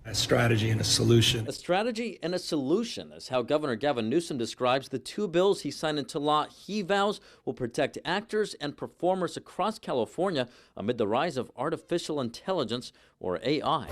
A strategy and a solution. A strategy and a solution is how Governor Gavin Newsom describes the two bills he signed into law he vows will protect actors and performers across California amid the rise of artificial intelligence, or AI.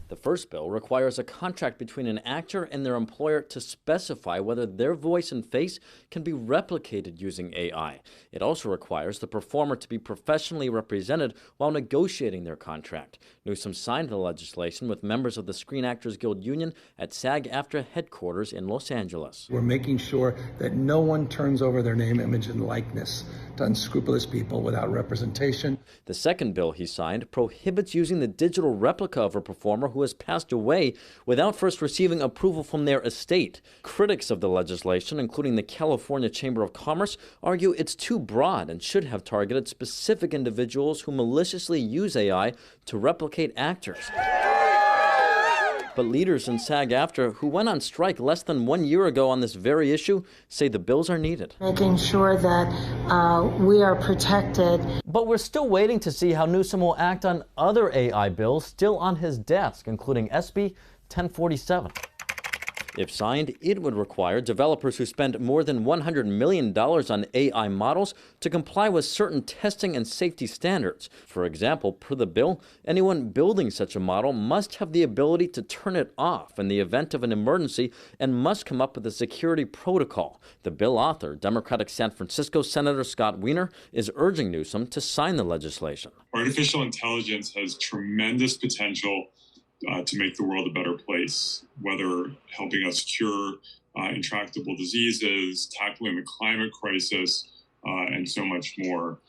The first bill requires a contract between an actor and their employer to specify whether their voice and face can be replicated using AI. It also requires the performer to be professionally represented while negotiating their contract. Newsom signed the legislation with members of the Screen Actors Guild Union at SAG-AFTRA headquarters in Los Angeles. We're making sure that no one turns over their name, image, and likeness to unscrupulous people without representation. The second bill he signed prohibits using the digital replica of a performer who has passed away without first receiving approval from their estate. Critics of the legislation, including the California Chamber of Commerce, argue it's too broad and should have targeted specific individuals who maliciously use AI to replicate actors. But leaders in SAG-AFTRA, who went on strike less than 1 year ago on this very issue, say the bills are needed. Making sure that we are protected. But we're still waiting to see how Newsom will act on other AI bills still on his desk, including SB 1047. If signed, it would require developers who spend more than $100 million on AI models to comply with certain testing and safety standards. For example, per the bill, anyone building such a model must have the ability to turn it off in the event of an emergency and must come up with a security protocol. The bill author, Democratic San Francisco Senator Scott Wiener, is urging Newsom to sign the legislation. Artificial intelligence has tremendous potential to make the world a better place, whether helping us cure intractable diseases, tackling the climate crisis, and so much more.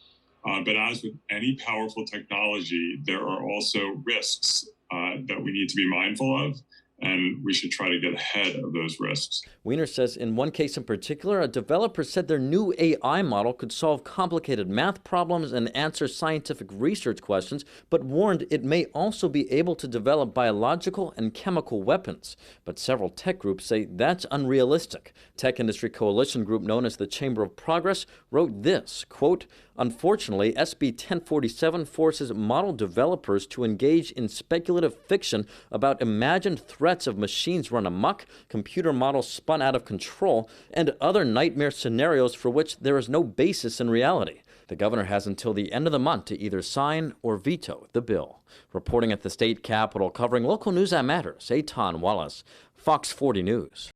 But as with any powerful technology, there are also risks that we need to be mindful of, and we should try to get ahead of those risks. Wiener says in one case in particular, a developer said their new AI model could solve complicated math problems and answer scientific research questions, but warned it may also be able to develop biological and chemical weapons. But several tech groups say that's unrealistic. Tech industry coalition group known as the Chamber of Progress wrote this, quote, "Unfortunately, SB 1047 forces model developers to engage in speculative fiction about imagined threats of machines run amok, computer models spun out of control, and other nightmare scenarios for which there is no basis in reality." The governor has until the end of the month to either sign or veto the bill. Reporting at the state capitol, covering local news that matters, Eitan Wallace, Fox 40 News.